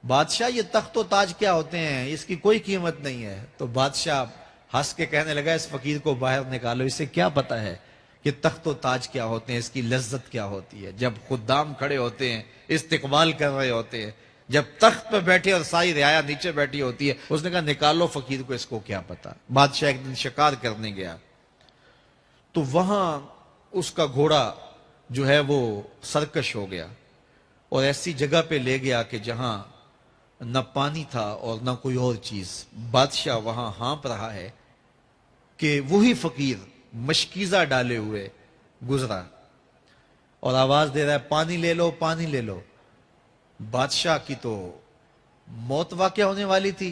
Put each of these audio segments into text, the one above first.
بادشاہ یہ تخت و تاج کیا ہوتے ہیں، اس کی کوئی قیمت نہیں ہے۔ تو بادشاہ ہنس کے کہنے لگا اس فقیر کو باہر نکالو، اسے کیا پتا ہے کہ تخت و تاج کیا ہوتے ہیں، اس کی لذت کیا ہوتی ہے۔ جب خدام کھڑے ہوتے ہیں، استقبال کر رہے ہوتے ہیں، جب تخت پہ بیٹھے اور ساری رعایا نیچے بیٹھی ہوتی ہے، اس نے کہا نکالو فقیر کو، اس کو کیا پتا۔ بادشاہ ایک دن شکار کرنے گیا تو وہاں اس کا گھوڑا جو ہے وہ سرکش ہو گیا اور ایسی جگہ پہ لے گیا کہ جہاں نہ پانی تھا اور نہ کوئی اور چیز۔ بادشاہ وہاں ہانپ رہا ہے کہ وہی فقیر مشکیزہ ڈالے ہوئے گزرا اور آواز دے رہا ہے پانی لے لو، پانی لے لو۔ بادشاہ کی تو موت واقع ہونے والی تھی،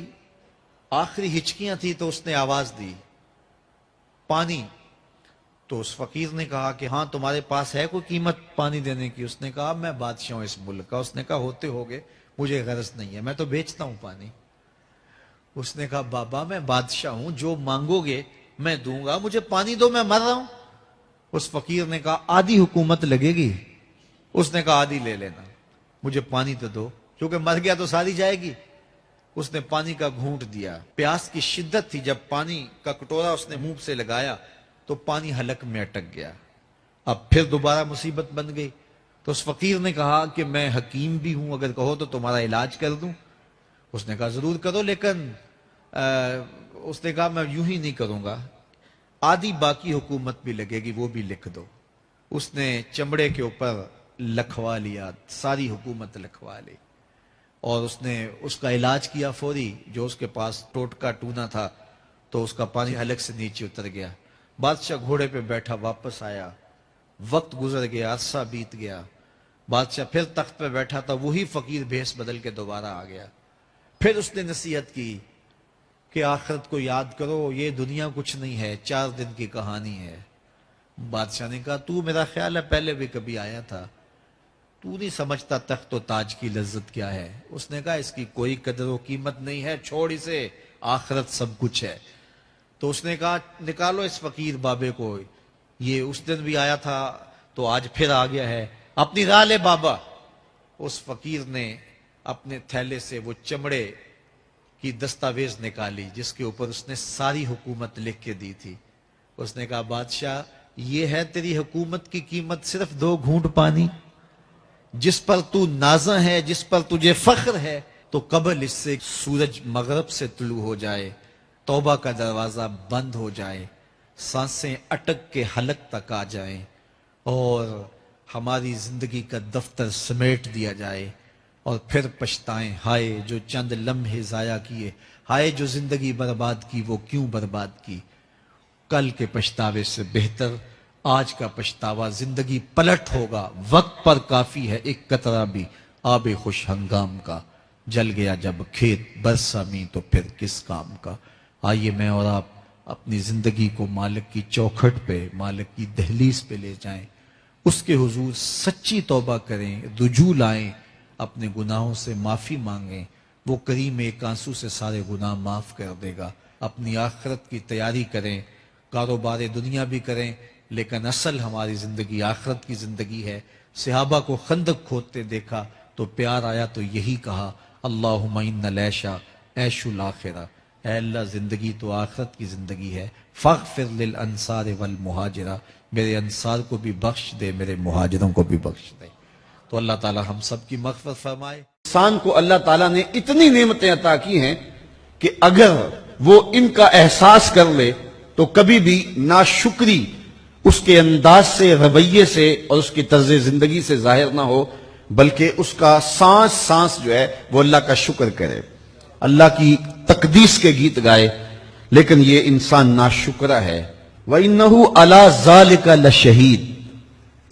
آخری ہچکیاں تھی، تو اس نے آواز دی پانی۔ تو اس فقیر نے کہا کہ ہاں تمہارے پاس ہے کوئی قیمت پانی دینے کی؟ اس نے کہا میں بادشاہ ہوں اس ملک کا۔ اس نے کہا ہوتے ہوگے، مجھے غرض نہیں ہے، میں تو بیچتا ہوں پانی۔ اس نے کہا بابا میں بادشاہ ہوں، جو مانگو گے میں دوں گا، مجھے پانی دو، میں مر رہا ہوں۔ اس فقیر نے کہا آدھی حکومت لگے گی۔ اس نے کہا آدھی لے لینا، مجھے پانی تو دو، کیونکہ مر گیا تو ساری جائے گی۔ اس نے پانی کا گھونٹ دیا، پیاس کی شدت تھی، جب پانی کا کٹورا اس نے منہ سے لگایا تو پانی حلق میں اٹک گیا۔ اب پھر دوبارہ مصیبت بن گئی۔ تو اس فقیر نے کہا کہ میں حکیم بھی ہوں، اگر کہو تو تمہارا علاج کر دوں۔ اس نے کہا ضرور کرو، لیکن اس نے کہا میں یوں ہی نہیں کروں گا، آدھی باقی حکومت بھی لگے گی، وہ بھی لکھ دو۔ اس نے چمڑے کے اوپر لکھوا لیا، ساری حکومت لکھوا لی، اور اس نے اس کا علاج کیا فوری۔ جو اس کے پاس ٹوٹکا ٹونا تھا تو اس کا پانی حلق سے نیچے اتر گیا۔ بادشاہ گھوڑے پہ بیٹھا واپس آیا، وقت گزر گیا، عرصہ بیت گیا۔ بادشاہ پھر تخت پہ بیٹھا تھا، وہی فقیر بھیس بدل کے دوبارہ آ گیا۔ پھر اس نے نصیحت کی کہ آخرت کو یاد کرو، یہ دنیا کچھ نہیں ہے، 4 دن کی کہانی ہے۔ بادشاہ نے کہا تو میرا خیال ہے پہلے بھی کبھی آیا تھا، تو نہیں سمجھتا تخت و تاج کی لذت کیا ہے۔ اس نے کہا اس کی کوئی قدر و قیمت نہیں ہے، چھوڑ اسے، آخرت سب کچھ ہے۔ تو اس نے کہا نکالو اس فقیر بابے کو، یہ اس دن بھی آیا تھا تو آج پھر آ گیا ہے، اپنی راہ لے بابا۔ اس فقیر نے اپنے تھیلے سے وہ چمڑے کی دستاویز نکالی جس کے اوپر اس نے ساری حکومت لکھ کے دی تھی۔ اس نے کہا بادشاہ یہ ہے تیری حکومت کی قیمت، صرف 2 گھونٹ پانی، جس پر تو نازاں ہے، جس پر تجھے فخر ہے، تو قبل اس سے سورج مغرب سے طلوع ہو جائے، توبہ کا دروازہ بند ہو جائے، سانسیں اٹک کے حلق تک آ جائیں، اور ہماری زندگی کا دفتر سمیٹ دیا جائے، اور پھر پچھتائیں ہائے جو چند لمحے ضائع کیے، ہائے جو زندگی برباد کی، وہ کیوں برباد کی۔ کل کے پچھتاوے سے بہتر آج کا پچھتاوا، زندگی پلٹ ہوگا، وقت پر کافی ہے ایک قطرہ بھی آب خوش ہنگام کا، جل گیا جب کھیت برسا می تو پھر کس کام کا۔ آئیے میں اور آپ اپنی زندگی کو مالک کی چوکھٹ پہ، مالک کی دہلیز پہ لے جائیں، اس کے حضور سچی توبہ کریں، رجوع لائیں، اپنے گناہوں سے معافی مانگیں، وہ کریم ایک آنسو سے سارے گناہ معاف کر دے گا۔ اپنی آخرت کی تیاری کریں، کاروبار دنیا بھی کریں، لیکن اصل ہماری زندگی آخرت کی زندگی ہے۔ صحابہ کو خندق کھودتے دیکھا تو پیار آیا تو یہی کہا اللہم ان العیش عیش الآخرہ، اے اللہ زندگی تو آخرت کی زندگی ہے، فاغفر للانصار والمہاجرہ، میرے انصار کو بھی بخش دے، میرے مہاجروں کو بھی بخش دے۔ تو اللہ تعالی ہم سب کی مغفرت فرمائے۔ انسان کو اللہ تعالیٰ نے اتنی نعمتیں عطا کی ہیں کہ اگر وہ ان کا احساس کر لے تو کبھی بھی ناشکری اس کے انداز سے، رویے سے اور اس کی طرز زندگی سے ظاہر نہ ہو، بلکہ اس کا سانس سانس جو ہے وہ اللہ کا شکر کرے، اللہ کی تقدیس کے گیت گائے۔ لیکن یہ انسان ناشکرہ ہے۔ وَإِنَّهُ عَلَى ذَلِكَ لَشَهِيدٌ،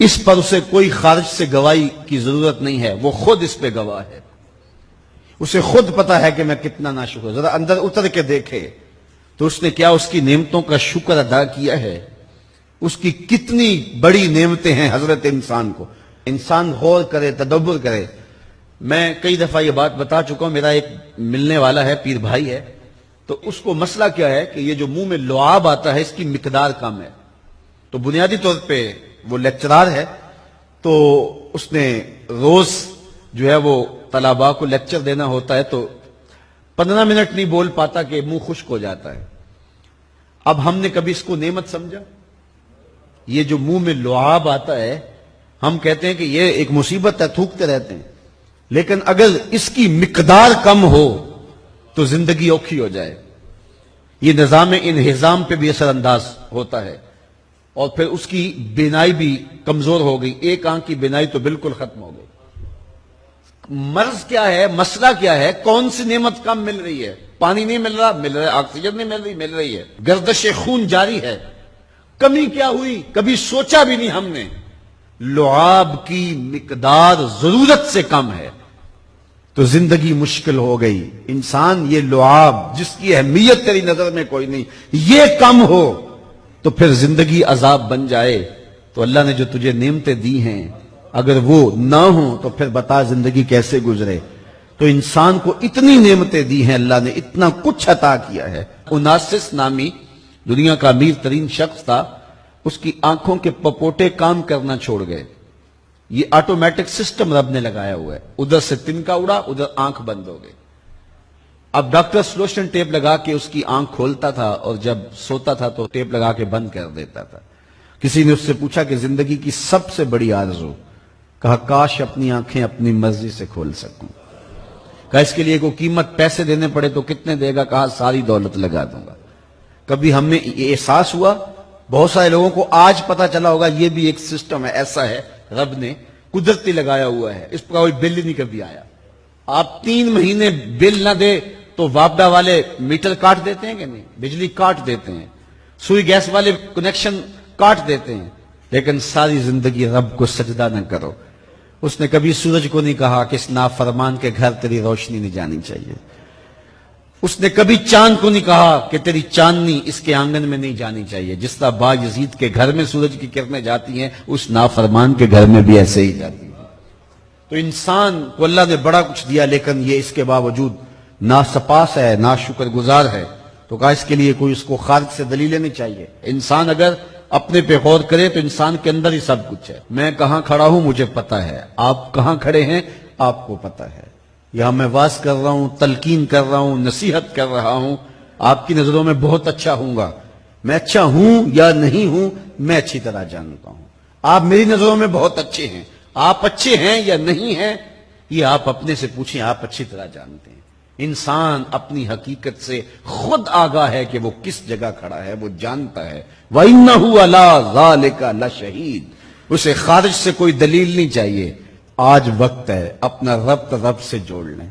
اس پر اسے کوئی خارج سے گواہی کی ضرورت نہیں ہے، وہ خود اس پہ گواہ ہے، اسے خود پتا ہے کہ میں کتنا ناشکر۔ ذرا اندر اتر کے دیکھے تو اس نے کیا اس کی نعمتوں کا شکر ادا کیا ہے، اس کی کتنی بڑی نعمتیں ہیں حضرت انسان کو۔ انسان غور کرے، تدبر کرے۔ میں کئی دفعہ یہ بات بتا چکا ہوں، میرا ایک ملنے والا ہے، پیر بھائی ہے، تو اس کو مسئلہ کیا ہے کہ یہ جو منہ میں لعاب آتا ہے اس کی مقدار کم ہے۔ تو بنیادی طور پہ وہ لیکچرار ہے، تو اس نے روز جو ہے وہ طلباء کو لیکچر دینا ہوتا ہے تو 15 منٹ نہیں بول پاتا کہ منہ خشک ہو جاتا ہے. اب ہم نے کبھی اس کو نعمت سمجھا؟ یہ جو منہ میں لعاب آتا ہے ہم کہتے ہیں کہ یہ ایک مصیبت ہے, تھوکتے رہتے ہیں, لیکن اگر اس کی مقدار کم ہو تو زندگی اوکھی ہو جائے. یہ نظام انہضام پہ بھی اثر انداز ہوتا ہے, اور پھر اس کی بینائی بھی کمزور ہو گئی, ایک آنکھ کی بینائی تو بالکل ختم ہو گئی. مرض کیا ہے, مسئلہ کیا ہے, کون سی نعمت کم مل رہی ہے؟ پانی نہیں مل رہا, مل رہا ہے. آکسیجن نہیں مل رہی ہے. گردش خون جاری ہے. کمی کیا ہوئی؟ کبھی سوچا بھی نہیں ہم نے. لعاب کی مقدار ضرورت سے کم ہے تو زندگی مشکل ہو گئی. انسان یہ لعاب جس کی اہمیت تیری نظر میں کوئی نہیں, یہ کم ہو تو پھر زندگی عذاب بن جائے. تو اللہ نے جو تجھے نعمتیں دی ہیں اگر وہ نہ ہوں تو پھر بتا زندگی کیسے گزرے. تو انسان کو اتنی نعمتیں دی ہیں اللہ نے, اتنا کچھ عطا کیا ہے. اوناسس نامی دنیا کا امیر ترین شخص تھا, اس کی آنکھوں کے پپوٹے کام کرنا چھوڑ گئے. یہ آٹومیٹک سسٹم رب نے لگایا ہوا ہے, ادھر سے تنکا اڑا, ادھر آنکھ بند ہو گئی. اب ڈاکٹر سلوشن ٹیپ لگا کے اس کی آنکھ کھولتا تھا اور جب سوتا تھا تو ٹیپ لگا کے بند کر دیتا تھا. کسی نے اس سے پوچھا کہ زندگی کی سب سے بڑی آرزو, کہا کاش اپنی آنکھیں اپنی مرضی سے کھول سکوں. کہا اس کے لیے کوئی قیمت پیسے دینے پڑے تو کتنے دے گا؟ کہا ساری دولت لگا دوں گا. کبھی ہمیں یہ احساس ہوا؟ بہت سارے لوگوں کو آج پتا چلا ہوگا یہ بھی ایک سسٹم ہے, ایسا ہے رب نے قدرتی لگایا ہوا ہے, اس پر کوئی بل ہی نہیں کبھی آیا. آپ 3 مہینے بل نہ دے تو وابڈا والے میٹر کاٹ دیتے ہیں کہ نہیں, بجلی کاٹ دیتے ہیں, سوئی گیس والے کنیکشن کاٹ دیتے ہیں, لیکن ساری زندگی رب کو سجدہ نہ کرو. اس نے کبھی سورج کو نہیں کہا کہ اس نافرمان کے گھر تیری روشنی نہیں جانی چاہیے. اس نے کبھی چاند کو نہیں کہا کہ تیری چاندنی اس کے آنگن میں نہیں جانی چاہیے. جس طرح با یزید کے گھر میں سورج کی کرنیں جاتی ہیں, اس نافرمان کے گھر میں بھی ایسے ہی جاتی ہیں. تو انسان کو اللہ نے بڑا کچھ دیا, لیکن یہ اس کے باوجود ناسپاس ہے, ناشکر گزار ہے. تو کہا اس کے لیے کوئی اس کو خارج سے دلیل لینی چاہیے. انسان اگر اپنے پہ غور کرے تو انسان کے اندر ہی سب کچھ ہے. میں کہاں کھڑا ہوں مجھے پتا ہے, آپ کہاں کھڑے ہیں آپ کو پتا ہے. یہاں میں واز کر رہا ہوں, تلقین کر رہا ہوں, نصیحت کر رہا ہوں, آپ کی نظروں میں بہت اچھا ہوں گا. میں اچھا ہوں یا نہیں ہوں میں اچھی طرح جانتا ہوں. آپ میری نظروں میں بہت اچھے ہیں, آپ اچھے ہیں یا نہیں ہیں یہ آپ اپنے سے پوچھیں, آپ اچھی طرح جانتے ہیں. انسان اپنی حقیقت سے خود آگاہ ہے کہ وہ کس جگہ کھڑا ہے, وہ جانتا ہے. وَإِنَّهُ عَلَىٰ ذَلِكَ لَشَهِيدٌ. اسے خارج سے کوئی دلیل نہیں چاہیے. آج وقت ہے اپنا رب سے جوڑ لیں.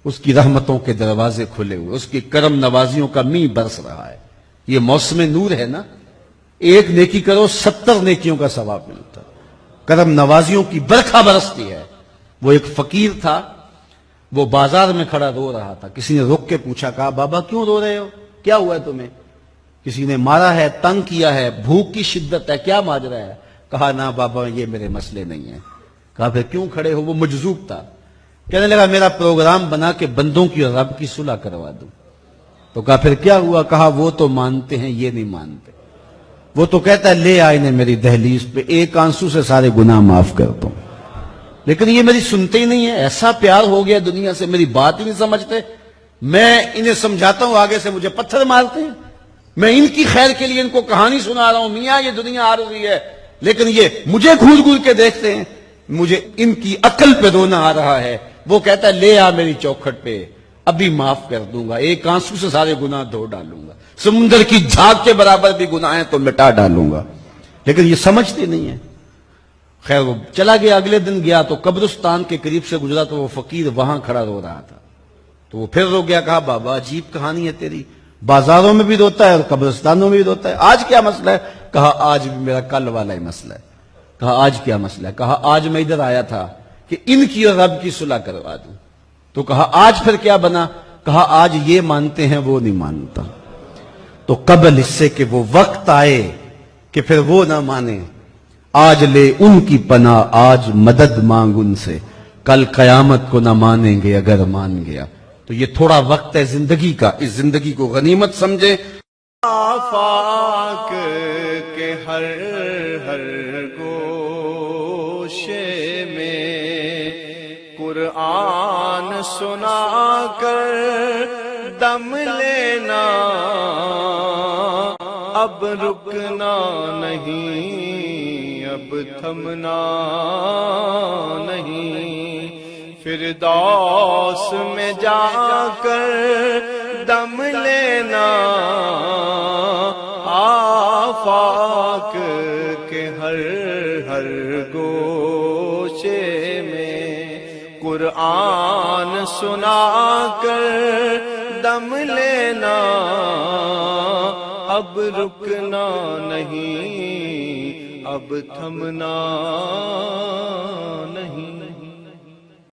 اس کی رحمتوں کے دروازے کھلے ہوئے, اس کی کرم نوازیوں کا می برس رہا ہے. یہ موسم نور ہے نا, ایک نیکی کرو 70 نیکیوں کا ثواب ملتا. کرم نوازیوں کی برکھا برستی ہے. وہ ایک فقیر تھا, وہ بازار میں کھڑا رو رہا تھا. کسی نے رک کے پوچھا, کہا بابا کیوں رو رہے ہو, کیا ہوا ہے تمہیں؟ کسی نے مارا ہے, تنگ کیا ہے, بھوک کی شدت ہے, کیا ماجرا ہے؟ کہا نہ بابا یہ میرے مسئلے نہیں ہیں. کہا پھر کیوں کھڑے ہو؟ وہ مجذوب تھا. کہنے لگا میرا پروگرام بنا کہ بندوں کی اور رب کی صلح کروا دوں. تو کہا پھر کیا ہوا؟ کہا وہ تو مانتے ہیں یہ نہیں مانتے. وہ تو کہتا ہے لے آئے نے میری دہلیز پہ, ایک آنسو سے سارے گناہ معاف کر دوں, لیکن یہ میری سنتے ہی نہیں ہے. ایسا پیار ہو گیا دنیا سے, میری بات ہی نہیں سمجھتے. میں انہیں سمجھاتا ہوں, آگے سے مجھے پتھر مارتے ہیں. میں ان کی خیر کے لیے ان کو کہانی سنا رہا ہوں, میاں یہ دنیا عارضی ہے, لیکن یہ مجھے گھور گھور کے دیکھتے ہیں. مجھے ان کی عقل پہ رونا آ رہا ہے. وہ کہتا ہے لے آ میری چوکھٹ پہ, ابھی معاف کر دوں گا, ایک آنسو سے سارے گناہ دھو ڈالوں گا, سمندر کی جھاگ کے برابر بھی گناہ ہیں تو مٹا ڈالوں گا. لیکن یہ سمجھتے نہیں ہیں. خیر وہ چلا گیا. اگلے دن گیا تو قبرستان کے قریب سے گزرا تو وہ فقیر وہاں کھڑا رو رہا تھا. تو وہ پھر رو گیا. کہا بابا عجیب کہانی ہے تیری, بازاروں میں بھی روتا ہے اور قبرستانوں میں بھی روتا ہے, آج کیا مسئلہ ہے؟ کہا آج بھی میرا کل والا ہی مسئلہ ہے. کہا آج کیا مسئلہ ہے؟ کہا آج میں ادھر آیا تھا کہ ان کی اور رب کی صلح کروا دوں. تو کہا آج پھر کیا بنا؟ کہا آج یہ مانتے ہیں وہ نہیں مانتا. تو قبل اس سے کہ وہ وقت آئے کہ پھر وہ نہ مانے, آج لے ان کی پناہ, آج مدد مانگ ان سے, کل قیامت کو نہ مانیں گے اگر مان گیا. تو یہ تھوڑا وقت ہے زندگی کا, اس زندگی کو غنیمت سمجھے. آفاق کے ہر ہر گوشے میں قرآن سنا کر دم لینا، اب رکنا نہیں، اب تھمنا نہیں، فردوس میں جا کر دم لینا، آفاق کے ہر ہر گوشے میں قرآن سنا کر دم لینا، اب رکنا نہیں، اب تھمنا نہیں۔